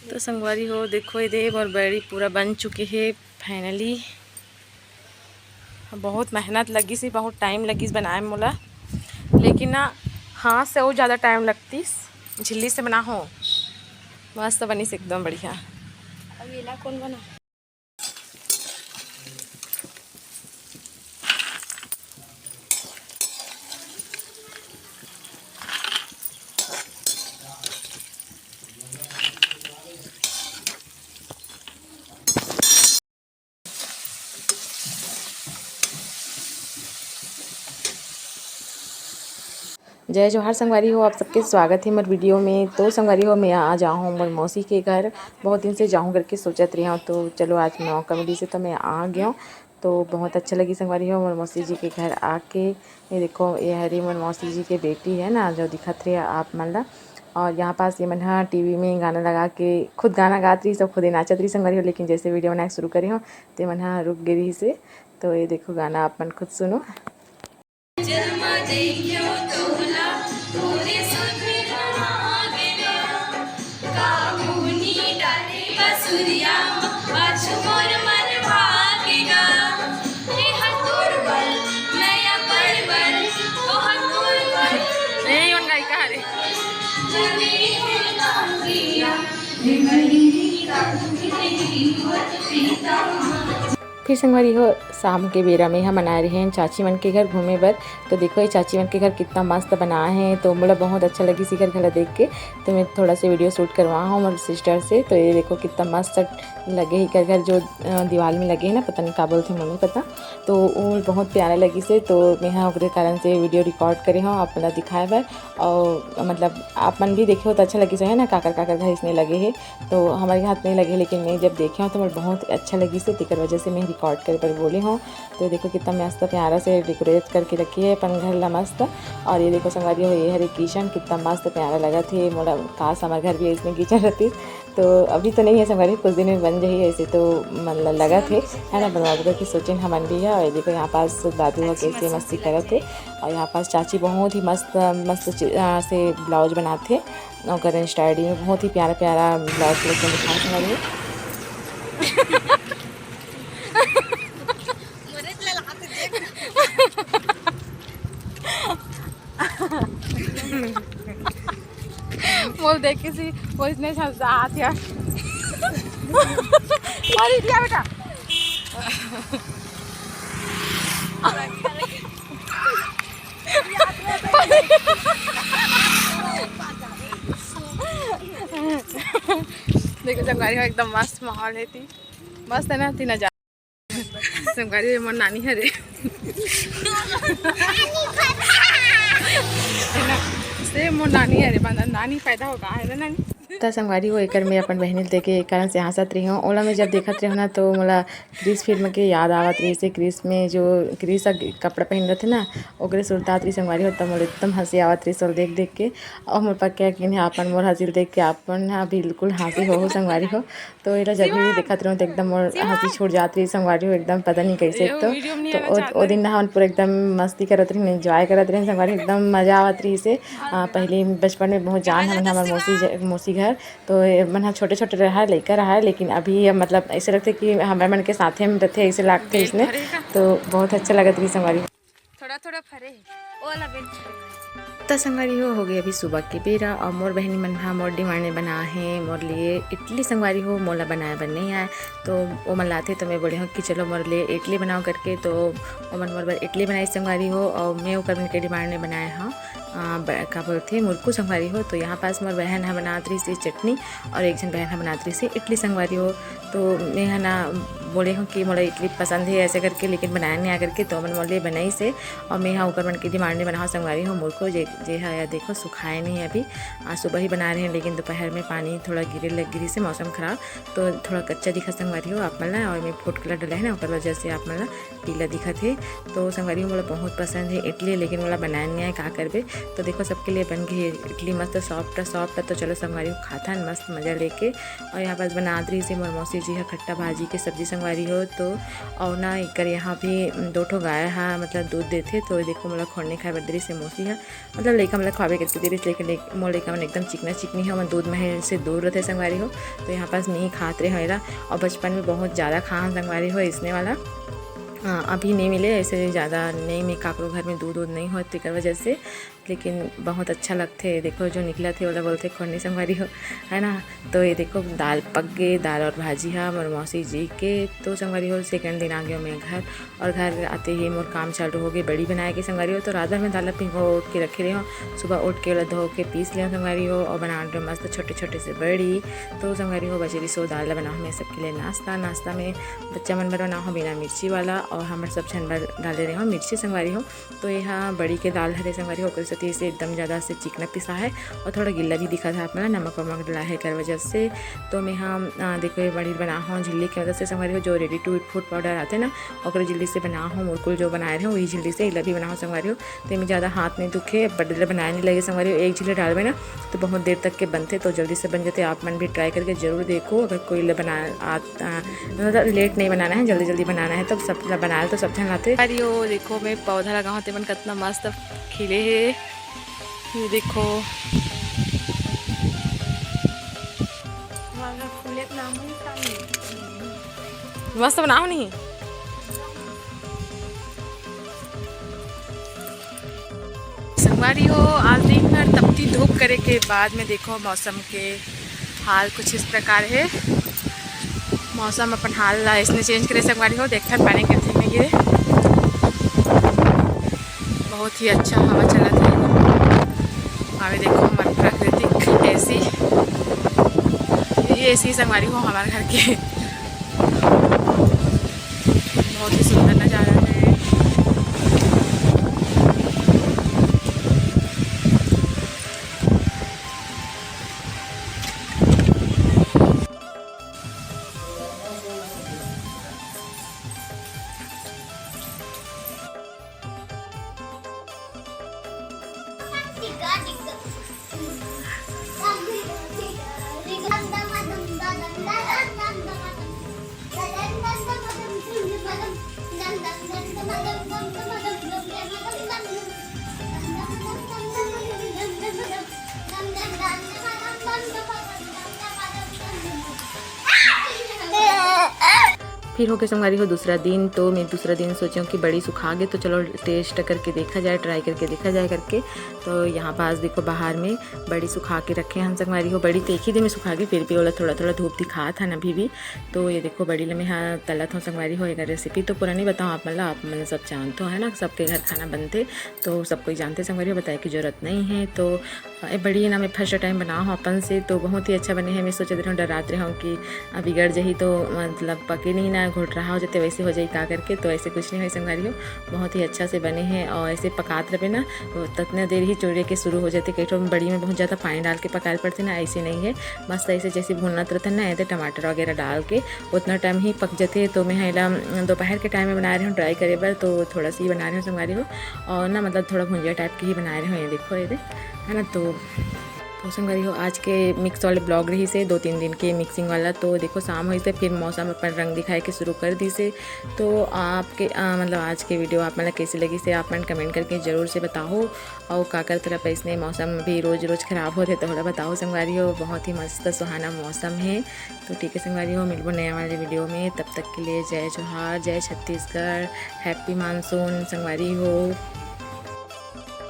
तो संगवारी हो देखो ये दे मोर बैड़ी पूरा बन चुके है फाइनली। बहुत मेहनत लगी सी, बहुत टाइम लगी बनाए मोला, लेकिन ना हाथ से और ज़्यादा टाइम लगती झिल्ली से बना हो। मस्त बनी से एकदम बढ़िया। अब ये कौन बना जय जोहार संगवारी हो, आप सबके स्वागत है मेरे वीडियो में। तो संगवारी हो मैं आ जाऊँ मोर मौसी के घर, बहुत दिन से जाऊँ करके सोचत रही हूँ, तो चलो आज मौका मिली से तो मैं आ गया हूँ। तो बहुत अच्छा लगी संगवारी हो मोर मौसी जी के घर आके। ये देखो ये हरी मोर मौसी जी के बेटी है ना जो दिखत रही आप मन ला। और यहाँ पास ये मन हाँ टीवी में गाना लगा के खुद गाना गात रही, सब खुद ही नाचत रही संगवारी हो। लेकिन जैसे वीडियो बनाए शुरू करी हो तो मन हाँ रुक गई से। तो ये देखो गाना आप मन खुद सुनो। फिर संगवारी हो शाम के बेरा में हम मना रहे हैं चाची मन के घर घूमे बर। तो देखो ये चाची मन के घर कितना मस्त बना है, तो मुझे बहुत अच्छा लगी सी घर देख के। तो मैं थोड़ा सा वीडियो शूट करवा हूँ मेरे सिस्टर से। तो ये देखो कितना मस्त लगे ही घर जो दीवार में लगे है ना, पता नहीं क्या बोलते मम्मी पता। तो वो बहुत प्यारा लगी से। तो मैं हाँ उगरे कारण से वीडियो रिकॉर्ड करे हूँ आप मतलब दिखाए बर। और मतलब आप मन भी देखे हो तो अच्छा लगी से है ना, काकर काकर घर इसने लगे है। तो हमारे हाथ नहीं लगे, लेकिन मैं जब देखे हूँ तो मुझे बहुत अच्छा लगी से, तेकर वजह से मैं रिकॉर्ड कर पर बोली हूँ। तो देखो कितना मस्त प्यारा से डेकोरेट करके रखी है अपन घर ला मस्त। और ये देखो संगवारी हो ये हरे किचन कितना मस्त प्यारा लगा थे। मोला काश हमारे घर भी इसमें किचन रहती। तो अभी तो नहीं है संगवारी, कुछ दिन में बन जाही ऐसे तो मतलब लगा थे है ना, बनवा की सोचें हमन भी है। और देखो यहाँ पास दादू हो कैसे मस्ती करत थे। और यहाँ पास चाची बहुत ही मस्त मस्त से ब्लाउज बनाते और स्टाइलिंग में बहुत ही प्यारा प्यारा ब्लाउज कलेक्शन दिखा संगवारी। बोल देख के सी वो इसने हाथ यार और दिया बेटा देखो संगवारी हो एकदम मस्त माहौल है थी, मस्त है ना थी नजारा। संगवारी मोर नानी है रे से मोर नानी है रे बंदा नानी पैदा होगा है ना नानी। तो संगवारी हो एक मैं अपन बहनी देखे एक कारण से हंसत रही हूँ। ओला में जब देखत रही हूँ ना तो मोला क्रिस फिल्म के याद आवत रही से। क्रिस में जो क्रिस कपड़ा पहन रहे थे ना ओकरे सुरतात रही संगवारी हो, तब मोला एकदम हंसी आवत रही सोल देख देख के। और मोर पक्का कि अपन मोर हंसी देख के अपन बिल्कुल हंसी हो संगवारी हो। तो एला जब भी देखत रहूँ तो एकदम मोर हंसी छूट जात रही संगवारी हो, एकदम पता नहीं कैसे। तो ओ दिन हम पूरा एकदम मस्ती करत रही, एंजॉय करत रही संगवारी, एकदम मजा आवत रही से। पहले बचपन में बहुत जान हम हमारे मौसी घर तो मन छोटे छोटे रहा लड़का रहा है, लेकिन अभी मतलब ऐसे लगते कि हमारे मन के साथ में रहते ऐसे लगते इसने। तो बहुत अच्छा लगा थी संगवारी थोड़ा थोड़ा फरे तो संगवारी हो गई अभी सुबह के बेरा। और मोर बहनी मन हाँ मोर डिमांड बना है मोर लिए इडली संगवारी हो, मोला बनाया बन नहीं आए तो वो मन लाते। तो मैं बोले हूँ कि चलो मोर लिए इडली बनाओ करके। तो वो मन मोर इडली बनाई संगवारी हो। और मैं वो कर के डिमांड ने बनाया हाँ क्या बोलते मुर्कू संगवारी हो। तो यहाँ पास मोर बहन है बनात रही सी चटनी और एक जन बहन है बनात रही सी इडली संगवारी हो। तो मैं है ना बोले हूँ कि मोला इडली पसंद है ऐसे करके, लेकिन बनाया नहीं आ करके। तो मन मोले बनाई से और मैं हाँ ऊपर मन की डिमांड ने बनाओ संगवारी हो मुर्को जे है देखो सुखाए नहीं है अभी, आज सुबह ही बना रहे हैं। लेकिन दोपहर में पानी थोड़ा गिरी से मौसम ख़राब तो थोड़ा कच्चा दिखा संगवारी हो आप मन ला। और मैं फूड कलर डला है ना ऊपर वजह से आप मन ला पीला दिखा थे। तो संगवारी हो मोला बहुत पसंद है इडली, लेकिन मोला बनाया नहीं है का करबे। तो देखो सबके लिए बन गई इडली मस्त सॉफ्ट है। तो चलो संगवारी हो खाता है मस्त मज़ा लेके। और यहाँ पास बना रही से मोर मौसी जी है खट्टा भाजी के सब्जी संगवारी हो। तो और ना एक यहाँ भी 2 ठो गाय है मतलब दूध देते। तो देखो मतलब खोलने खाए बदरी से मौसी है मतलब लड़का मतलब खावे करके दे रही, लेकिन मोर लड़का मन एकदम चिकनी है, मैं दूध में से दूर रहते संगवारी हो। तो यहाँ पास नहीं खाते रहे मेरा, और बचपन में बहुत ज़्यादा खा संगवारी हो इसने वाला। हाँ अभी नहीं मिले ऐसे ज़्यादा नहीं, मैं काकरो घर में दूध नहीं होती कर वजह से, लेकिन बहुत अच्छा लगते। देखो जो निकला थे वाला बोलते खोनी संगवारी हो है ना। तो ये देखो दाल पक गए, दाल और भाजी है मोर मौसी जी के। तो संगवारी हो सेकंड दिन आ गया मैं घर, और घर आते ही मोर काम चालू हो गई बड़ी बनाए के संगवारी हो। तो रात भर में दाल भिगो उठ के रखे रही हो, सुबह उठ के वाला धो के पीस लिया संगवारी हो, और बना रहे मस्त छोटे से बड़ी। तो संगवारी हो बचेरी सो दाल बना मैं सबके लिए नाश्ता में बच्चा मन बना हो बिना मिर्ची वाला, और हमारे सब छन डाले रहे हो मिर्ची संगवारी हो। तो यहाँ बड़ी के दाल हरे संगवारी हो कर सकती से एकदम ज़्यादा से चिकना पिसा है, और थोड़ा गिल्ला भी दिखा था अपना नमक वमक डला है कर वजह से। तो मैं यहाँ देखो ये बड़ी बना हूँ झिल्ली की मदद से संगवारी हो, जो ready to eat food powder आते ना और झिल्ली से बना हूँ, मुरकुल जो बनाए रहे वही झिल्ली से इला भी बना हो संगवारी हो। तो मैं ज़्यादा हाथ नहीं दुखे बड़े बनाए नहीं लगे संगवारी हो। एक झिल्ली डालवे ना तो बहुत देर तक के बनते, तो जल्दी से बन जाते। आप मन भी ट्राई करके ज़रूर देखो, अगर कोई मतलब लेट नहीं बनाना है, जल्दी बनाना है तो सब बनाए तो सब लाते। अरे वो देखो मैं पौधा लगा हूँ तेमन कितना मस्त खिले है, ये देखो मस्त बनाओ नहीं। संगवारी हो आज दिन भर तपती धूप करे के बाद में देखो मौसम के हाल कुछ इस प्रकार है। मौसम अपन हाल इसने चेंज करे संगवारी हो, देखकर पानी गिरते में गिरे, बहुत ही अच्छा हवा चला था। हमें देखो हमारी प्राकृतिक ऐसी ये ऐसी संगवारी हो हमारे घर के, बहुत ही सुंदर नज़ारा है। फिर हो गया संगवारी हो दूसरा दिन। तो मैं दूसरा दिन सोचा कि बड़ी सुखा गए तो चलो टेस्ट करके देखा जाए, ट्राई करके देखा जाए करके। तो यहाँ पास देखो बाहर में बड़ी सुखा के रखे हम संगवारी हो। बड़ी तो एक ही दिन में सुखा गई, फिर भी वाला थोड़ा धूप दिखा था ना अभी भी। तो ये देखो बड़ी में हाँ तलत हो संगवारी हो। एक रेसिपी तो पूरा नहीं बताऊँ आप मतलब सब जानते हो है ना, सबके घर खाना बनते तो सब कोई जानते संगवारी हो, बताए की जरूरत नहीं है। तो ये बड़ी ना मैं फर्स्ट टाइम बना हूँ अपन से, तो बहुत ही अच्छा बने हैं। मैं सोच रही हूँ डराते रहा हूँ कि बिगड़ जाही तो मतलब पके नहीं ना घुट रहा हो जाते वैसे हो जाए का करके, तो ऐसे कुछ नहीं हो संगवारी हो, बहुत ही अच्छा से बने हैं। और ऐसे पकाते रहे ना ततने देर ही चूड़े के शुरू हो जाते। कई ठो बड़ी में बहुत ज़्यादा पानी डाल के पकाए पड़ते ना, ऐसे नहीं है मस्त ऐसे जैसे भूनना रहता ना ऐसे टमाटर वगैरह डाल के उतना टाइम ही पक जाते। तो मैं हेला दोपहर के टाइम में बना रही हूँ ट्राई करे बार, तो थोड़ा सी बना रही हूँ संगवारी हो, और ना मतलब थोड़ा भुंजिया टाइप की ही बना रही हूँ। ये देखो ये है ना। तो संगवारी हो आज के मिक्स वाले ब्लॉग रही से 2-3 दिन के मिक्सिंग वाला। तो देखो शाम हुई से फिर मौसम अपन रंग दिखाए के शुरू कर दी से। तो आपके मतलब आज के वीडियो आप मतलब कैसी लगी से आप मन कमेंट करके ज़रूर से बताओ। और काकर तरफ इसने मौसम भी रोज़ ख़राब हो रहे तो थोड़ा बताओ संगवारी हो, बहुत ही मस्त सुहाना मौसम है। तो ठीक है संगवारी हो, मिलबो नया वाले वीडियो में, तब तक के लिए जय जोहार, जय छत्तीसगढ़, हैप्पी मानसून संगवारी हो।